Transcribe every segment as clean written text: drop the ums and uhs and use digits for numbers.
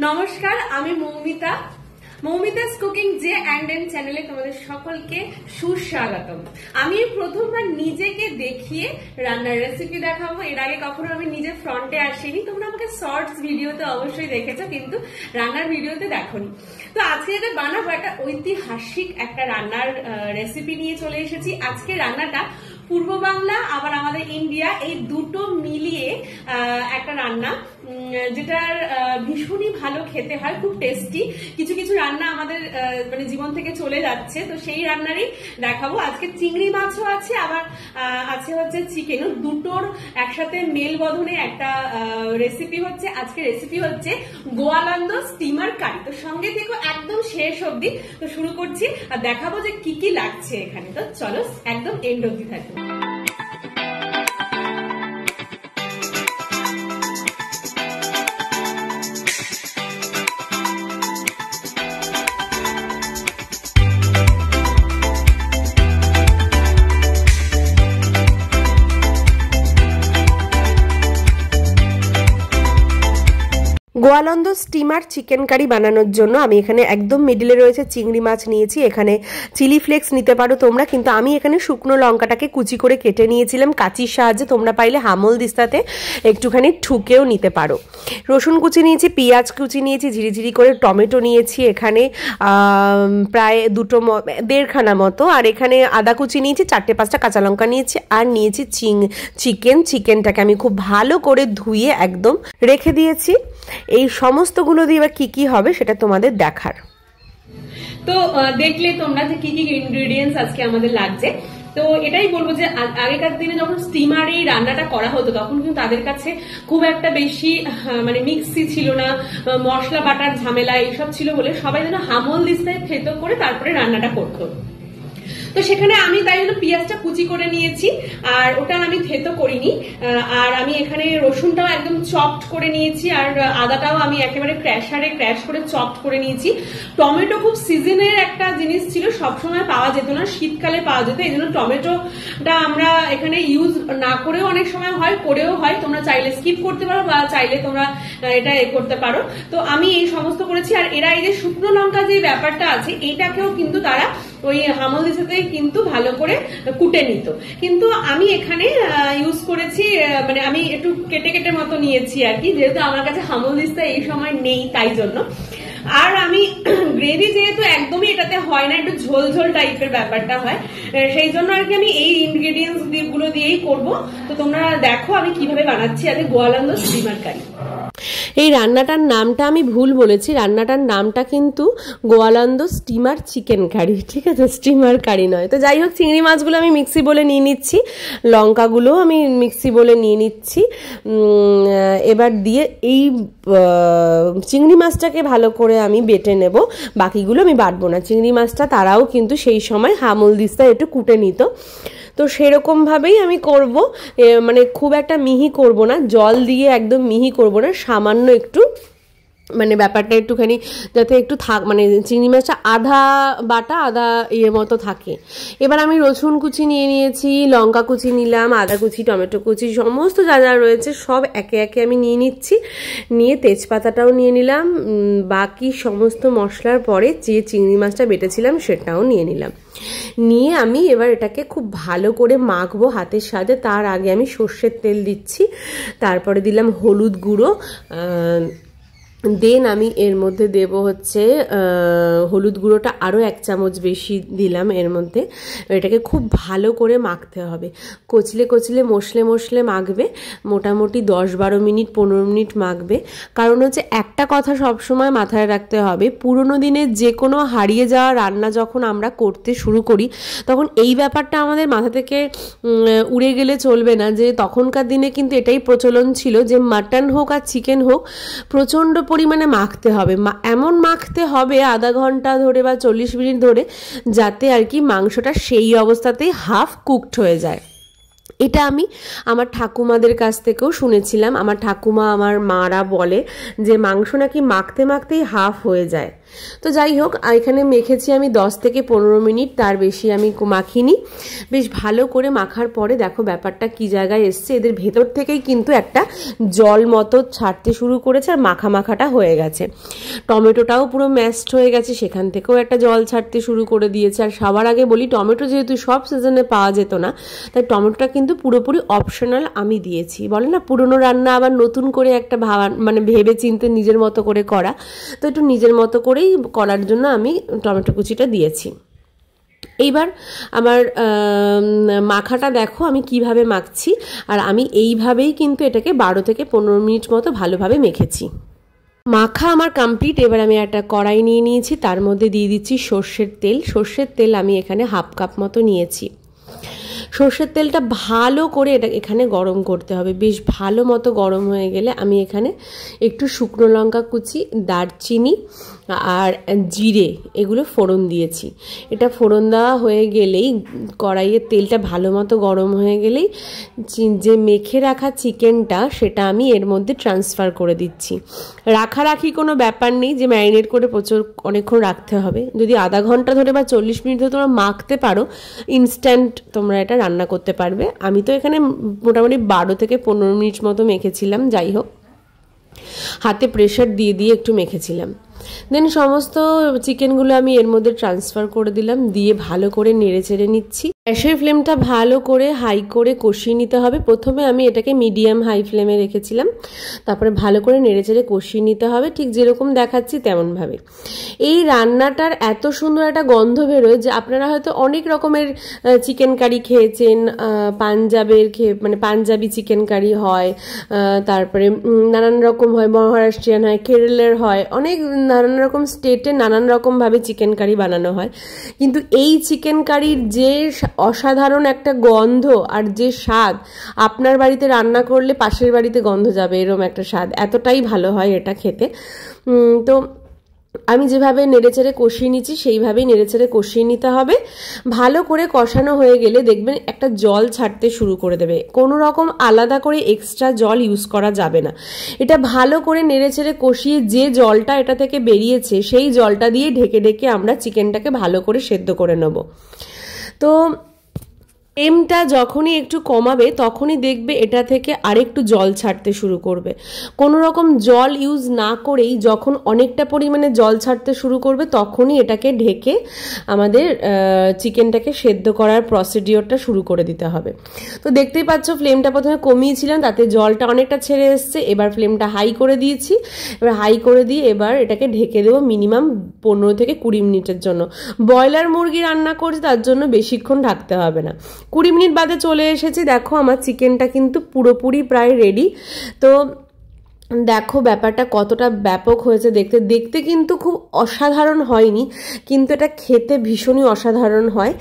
নমস্কার, আমি Moumita. Moumita's cooking J and N চ্যানেলে তোমাদের সকলকে সুস্বাগতম। আমি প্রথমবার নিজেকে দেখিয়ে রান্নার রেসিপি দেখাবো। এর আগে কখনো আমি নিজে ফ্রন্টে আসিনি। তোমরা আমাকে শর্টস ভিডিওতে অবশ্যই দেখেছো, কিন্তু রান্নার ভিডিওতে দেখোনি। তো আজকে যেটা বানাবো একটা ঐতিহাসিক একটা রান্নার রেসিপি নিয়ে চলে এসেছি। আজকে রান্নাটা পূর্ব বাংলা আবার আমাদের ইন্ডিয়া, এই দুটো মিলিয়ে একটা রান্না, যেটার ভীষণই ভালো খেতে হয়, খুব টেস্টি। কিছু কিছু রান্না আমাদের মানে জীবন থেকে চলে যাচ্ছে, তো সেই রান্নারই দেখাবো। আজকে চিংড়ি মাছও আছে, আবার আছে হচ্ছে চিকেনও। দুটোর একসাথে মেল বধনে একটা রেসিপি হচ্ছে। আজকে রেসিপি হচ্ছে গোয়ালন্দ স্টিমার কারি। তো সঙ্গে থেকে একদম শেষ অবধি তো শুরু করছি আর দেখাবো যে কি কি লাগছে এখানে। তো চলো একদম এন্ড অবধি থাকবো। গোয়ালন্দ স্টিমার চিকেন কারি বানানোর জন্য আমি এখানে একদম মিডিলে রয়েছে চিংড়ি মাছ নিয়েছি। এখানে চিলি ফ্লেক্স নিতে পারো তোমরা, কিন্তু আমি এখানে শুকনো লঙ্কাটাকে কুচি করে কেটে নিয়েছিলাম কাঁচির সাহায্যে। তোমরা পাইলে হামল দিস্তাতে একটুখানি ঠুকেও নিতে পারো। রসুন কুচি নিয়েছি, পেঁয়াজ কুচি নিয়েছি ঝিরিঝিরি করে, টমেটো নিয়েছি এখানে প্রায় দেড়খানা মতো, আর এখানে আদা কুচি নিয়েছি, 4-5টা কাঁচা লঙ্কা নিয়েছি, আর নিয়েছি চিকেনটাকে আমি খুব ভালো করে ধুয়ে একদম রেখে দিয়েছি। এই সমস্তগুলো দিয়ে এবার কি কি হবে সেটা তোমাদের দেখার। তো দেখলে তোমরা যে কি কি ইনগ্রেডিয়েন্টস আজকে আমাদের লাগছে। তো এটাই বলবো যে আগেকার দিনে যখন স্টিমারে এই রান্নাটা করা হতো, তখন কিন্তু তাদের কাছে খুব একটা বেশি মানে মিক্সি ছিল না, মশলা বাটার ঝামেলা এইসব ছিল বলে সবাই যেন হামল দিস্তায় থেতো করে তারপরে রান্নাটা করতো। তো সেখানে আমি তাই জন্য পেঁয়াজটা কুচি করে নিয়েছি, আর ওটা আমি থেতো করিনি। আর আমি এখানে রসুনটাও একদম চপড করে নিয়েছি, আর আদাটাও আমি একেবারে ক্র্যাশ করে চপড করে নিয়েছি। টমেটো খুব সিজনের একটা জিনিস ছিল, সবসময় পাওয়া যেত না, শীতকালে পাওয়া যেত, এই জন্য টমেটোটা আমরা এখানে ইউজ না করেও অনেক সময় হয়, করেও হয়। তোমরা চাইলে স্কিপ করতে পারো বা চাইলে তোমরা এটা করতে পারো। তো আমি এই সমস্ত করেছি। আর এরা এই যে শুকনো লঙ্কা যে ব্যাপারটা আছে, এইটাকেও কিন্তু তারা ওই হামল দিস্তাতে কিন্তু ভালো করে কুটে নিত, কিন্তু আমি এখানে ইউজ করেছি, মানে আমি একটু কেটে কেটে মতো নিয়েছি আর কি, যেহেতু আমার কাছে হামল দিস্তা এই সময় নেই তাই জন্য। আর আমি গ্রেভি যেহেতু একদমই এটাতে হয় না, একটু ঝোল ঝোল টাইপের ব্যাপারটা হয়, সেই জন্য আর কি আমি এই ইনগ্রেডিয়েন্টস গুলো দিয়েই করবো। তো তোমরা দেখো আমি কিভাবে বানাচ্ছি আজকে গোয়ালন্দ স্টিমার কারি। এই রান্নাটার নামটা আমি ভুল বলেছি, রান্নাটার নামটা কিন্তু গোয়ালন্দ স্টিমার চিকেন কারি, ঠিক আছে, স্টিমার কারি নয়। তো যাই হোক, চিংড়ি মাছগুলো আমি মিক্সি বলে নিয়ে নিচ্ছি, লঙ্কাগুলো আমি মিক্সি বলে নিয়ে নিচ্ছি। এবার দিয়ে এই চিংড়ি মাছটাকে ভালো করে আমি বেটে নেব, বাকিগুলো আমি বাটবো না। চিংড়ি মাছটা তারাও কিন্তু সেই সময় হামল দিস্তা একটু কুটে নিত, তো সেরকমভাবেই আমি করব। মানে খুব একটা মিহি করব না, জল দিয়ে একদম মিহি করব না, সামান্য একটু মানে ব্যাপারটা একটুখানি যাতে একটু মানে চিংড়ি মাছটা আধা বাটা আধা মতো থাকে। এবার আমি রসুন কুচি নিয়ে নিয়েছি, লঙ্কা কুচি নিলাম, আদা কুচি, টমেটো কুচি, সমস্ত যা যা রয়েছে সব একে একে আমি নিয়ে নিচ্ছি। নিয়ে তেজপাতাটাও নিয়ে নিলাম, বাকি সমস্ত মশলার পরে যে চিংড়ি মাছটা বেটেছিলাম সেটাও নিয়ে নিলাম। নিয়ে আমি এবার এটাকে খুব ভালো করে মাখবো হাতের সাথে। তার আগে আমি সর্ষের তেল দিচ্ছি, তারপরে দিলাম হলুদ গুঁড়ো, দেন আমি এর মধ্যে দেব হচ্ছে হলুদ গুঁড়োটা আরও 1 চামচ বেশি দিলাম এর মধ্যে। এটাকে খুব ভালো করে মাখতে হবে, কচলে কচলে মশলে মাখবে, মোটামুটি 10-12 মিনিট 15 মিনিট মাখবে। কারণ হচ্ছে একটা কথা সবসময় মাথায় রাখতে হবে, পুরোনো দিনের যে কোনো হারিয়ে যাওয়া রান্না যখন আমরা করতে শুরু করি, তখন এই ব্যাপারটা আমাদের মাথা থেকে উড়ে গেলে চলবে না, যে তখনকার দিনে কিন্তু এটাই প্রচলন ছিল যে মাটন হোক আর চিকেন হোক প্রচণ্ড পরিমাণে মাখতে হবে, এমন মাখতে হবে আধা ঘন্টা ধরে বা 40 মিনিট ধরে, যাতে আর কি মাংসটা সেই অবস্থাতেই হাফ কুকড হয়ে যায়। এটা আমি আমার ঠাকুমাদের কাছ থেকেও শুনেছিলাম। আমার ঠাকুমা, আমার মারা বলে যে মাংস নাকি মাখতে মাখতেই হাফ হয়ে যায়। তো যাই হোক, এখানে মেখেছি আমি 10 থেকে 15 মিনিট, তার বেশি আমি মাখিনি। বেশ ভালো করে মাখার পরে দেখো ব্যাপারটা কি জায়গায় এসছে, এদের ভেতর থেকেই কিন্তু একটা জল মতো ছাড়তে শুরু করেছে আর মাখাটা হয়ে গেছে। টমেটোটাও পুরো ম্যাশড হয়ে গেছে, সেখান থেকেও একটা জল ছাড়তে শুরু করে দিয়েছে। আর সবার আগে বলি, টমেটো যেহেতু সব সিজনে পাওয়া যেত না, তাই টমেটোটা কিন্তু পুরোপুরি অপশনাল আমি দিয়েছি। বলে না পুরনো রান্না আবার নতুন করে একটা মানে ভেবে চিন্তে নিজের মতো করে করা, তো একটু নিজের মতো করেই করার জন্য আমি টমেটো কুচিটা দিয়েছি। এইবার আমার মাখাটা দেখো আমি কিভাবে মাখছি, আর আমি এইভাবেই কিন্তু এটাকে 12 থেকে 15 মিনিট মতো ভালোভাবে মেখেছি। মাখা আমার কমপ্লিট। এবার আমি একটা কড়াই নিয়ে নিয়েছি, তার মধ্যে দিয়ে দিচ্ছি সর্ষের তেল। সর্ষের তেল আমি এখানে 1/2 কাপ মতো নিয়েছি। সর্ষের তেলটা ভালো করে এখানে গরম করতে হবে। বেশ ভালো মতো গরম হয়ে গেলে আমি এখানে একটু শুকনো লঙ্কা কুচি, দারচিনি আর জিরে এগুলো ফোড়ন দিয়েছি। এটা ফোড়ন দেওয়া হয়ে গেলেই, কড়াইয়ের তেলটা ভালো মতো গরম হয়ে গেলেই যে মেখে রাখা চিকেনটা সেটা আমি এর মধ্যে ট্রান্সফার করে দিচ্ছি। রাখারাখি কোনো ব্যাপার নেই যে ম্যারিনেট করে অনেকক্ষণ রাখতে হবে। যদি আধা ঘন্টা ধরে বা 40 মিনিট ধরে তোমরা মাখতে পারো, ইনস্ট্যান্ট তোমরা এটা রান্না করতে পারবে। আমি তো এখানে মোটামুটি 12 থেকে 15 মিনিট মতো মেখেছিলাম। যাই হোক, হাতে প্রেশার দিয়ে দিয়ে একটু মেখেছিলাম। দেন সমস্ত চিকেনগুলো আমি এর মধ্যে ট্রান্সফার করে দিলাম, দিয়ে ভালো করে নেড়ে চেড়ে নিচ্ছি। গ্যাসের ফ্লেমটা ভালো করে হাই করে কষিয়ে নিতে হবে। প্রথমে আমি এটাকে মিডিয়াম হাই ফ্লেমে রেখেছিলাম, তারপরে ভালো করে নেড়ে চেড়ে কষিয়ে নিতে হবে, ঠিক যেরকম দেখাচ্ছি তেমনভাবে। এই রান্নাটার এত সুন্দর একটা গন্ধ বেরোয় যে আপনারা হয়তো অনেক রকমের চিকেন কারি খেয়েছেন। মানে পাঞ্জাবি চিকেন কারি হয়, তারপরে নানান রকম হয়, মহারাষ্ট্রিয়ান হয়, কেরলের হয়, অনেক নানান রকম স্টেটে নানান রকমভাবে চিকেন কারি বানানো হয়। কিন্তু এই চিকেন কারির যে অসাধারণ একটা গন্ধ আর যে স্বাদ, আপনার বাড়িতে রান্না করলে পাশের বাড়িতে গন্ধ যাবে এরকম একটা স্বাদ, এতটাই ভালো হয় এটা খেতে। তো আমি যেভাবে নেড়েচেড়ে কষিয়ে নিচ্ছি সেইভাবেই নেড়েচেড়ে কষিয়ে নিতে হবে। ভালো করে কষানো হয়ে গেলে দেখবেন একটা জল ছাড়তে শুরু করে দেবে। কোনো রকম আলাদা করে এক্সট্রা জল ইউজ করা যাবে না। এটা ভালো করে নেড়েচেড়ে কষিয়ে যে জলটা এটা থেকে বেরিয়েছে সেই জলটা দিয়ে ঢেকে ঢেকে আমরা চিকেনটাকে ভালো করে সেদ্ধ করে নেব। তো ফ্লেমটা যখনই একটু কমাবে তখনই দেখবে এটা থেকে আরেকটু জল ছাড়তে শুরু করবে। কোনো রকম জল ইউজ না করেই যখন অনেকটা পরিমাণে জল ছাড়তে শুরু করবে তখনই এটাকে ঢেকে আমাদের চিকেনটাকে সেদ্ধ করার প্রসিডিওরটা শুরু করে দিতে হবে। তো দেখতেই পাচ্ছ ফ্লেমটা প্রথমে কমিয়েছিলাম, তাতে জলটা অনেকটা ছেড়ে এসছে। এবার ফ্লেমটা হাই করে দিয়েছি। এবার হাই করে দিয়ে এবার এটাকে ঢেকে দেবো মিনিমাম 15 থেকে 20 মিনিটের জন্য। ব্রয়লার মুরগি রান্না করছি, তার জন্য বেশিক্ষণ ঢাকতে হবে না। 20 মিনিট বাদে চলে এসেছি। দেখো আমার চিকেনটা কিন্তু পুরোপুরি প্রায় রেডি। তো দেখো ব্যাপারটা কতটা ব্যাপক হয়েছে দেখতে। দেখতে কিন্তু খুব অসাধারণ হয়নি, কিন্তু এটা খেতে ভীষণই অসাধারণ হয়।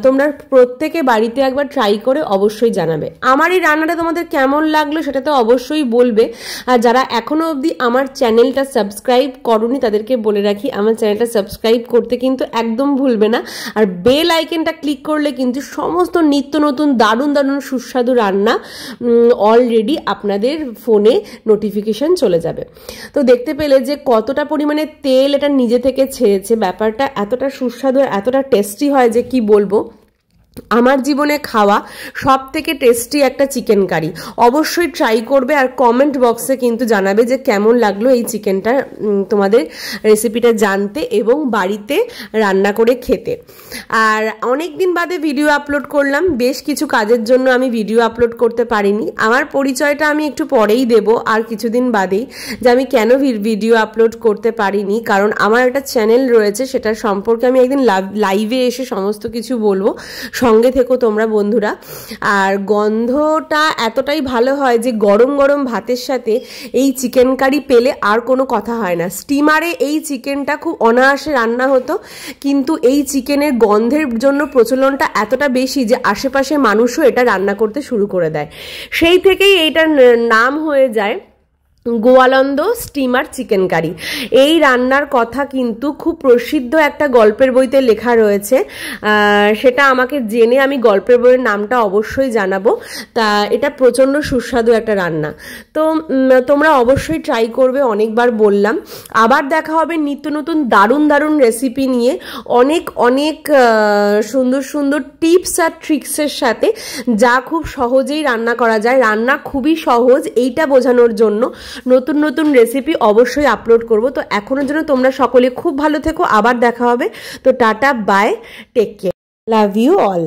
তোমরা প্রত্যেকে বাড়িতে একবার ট্রাই করে অবশ্যই জানাবে। আমার এই রান্নাটা তোমাদের কেমন লাগলো সেটা তো অবশ্যই বলবে। আর যারা এখনো অবধি আমার চ্যানেলটা সাবস্ক্রাইব করোনি তাদেরকে বলে রাখি, আমার চ্যানেলটা সাবস্ক্রাইব করতে কিন্তু একদম ভুলবে না। আর বেল আইকনটা ক্লিক করলে কিন্তু সমস্ত নিত্য নতুন দারুণ দারুণ সুস্বাদু রান্না অলরেডি আপনাদের ফোনে নোটিফিকেশন চলে যাবে। তো দেখতে পেলে যে কতটা পরিমাণে তেল এটা নিজে থেকে ছেড়েছে। ব্যাপারটা এতটা সুস্বাদু, এতটা টেস্টি হয় যে কি বলবো। আমার জীবনে খাওয়া সব থেকে টেস্টি একটা চিকেন কারি। অবশ্যই ট্রাই করবে আর কমেন্ট বক্সে কিন্তু জানাবে যে কেমন লাগলো এই চিকেনটা, তোমাদের রেসিপিটা জানতে এবং বাড়িতে রান্না করে খেতে। আর অনেক দিন বাদে ভিডিও আপলোড করলাম, বেশ কিছু কাজের জন্য আমি ভিডিও আপলোড করতে পারিনি। আমার পরিচয়টা আমি একটু পরেই দেব আর কিছুদিন বাদেই, যে আমি কেন ভিডিও আপলোড করতে পারিনি। কারণ আমার একটা চ্যানেল রয়েছে, সেটার সম্পর্কে আমি একদিন লাইভে এসে সমস্ত কিছু বলবো। সঙ্গে থেকো তোমরা বন্ধুরা। আর গন্ধটা এতটাই ভালো হয় যে গরম গরম ভাতের সাথে এই চিকেন কারি পেলে আর কোনো কথা হয় না। স্টিমারে এই চিকেনটা খুব অনায়াসে রান্না হতো, কিন্তু এই চিকেনের গন্ধের জন্য প্রচলনটা এতটা বেশি যে আশেপাশে মানুষও এটা রান্না করতে শুরু করে দেয়। সেই থেকেই এইটার নাম হয়ে যায় গোয়ালন্দ স্টিমার চিকেন কারি। এই রান্নার কথা কিন্তু খুব প্রসিদ্ধ একটা গল্পের বইতে লেখা রয়েছে, সেটা আমাকে জেনে আমি গল্পের বইয়ের নামটা অবশ্যই জানাবো। তা এটা প্রচণ্ড সুস্বাদু একটা রান্না, তো তোমরা অবশ্যই ট্রাই করবে, অনেকবার বললাম। আবার দেখা হবে নিত্য নতুন দারুণ দারুণ রেসিপি নিয়ে, অনেক অনেক সুন্দর সুন্দর টিপস আর ট্রিক্সের সাথে, যা খুব সহজেই রান্না করা যায়। রান্না খুবই সহজ, এইটা বোঝানোর জন্য নতুন নতুন রেসিপি অবশ্যই আপলোড করব। তো এখনের জন্য তোমরা সকলে খুব ভালো থেকো, আবার দেখা হবে। তো tata, bye, take care, love you all.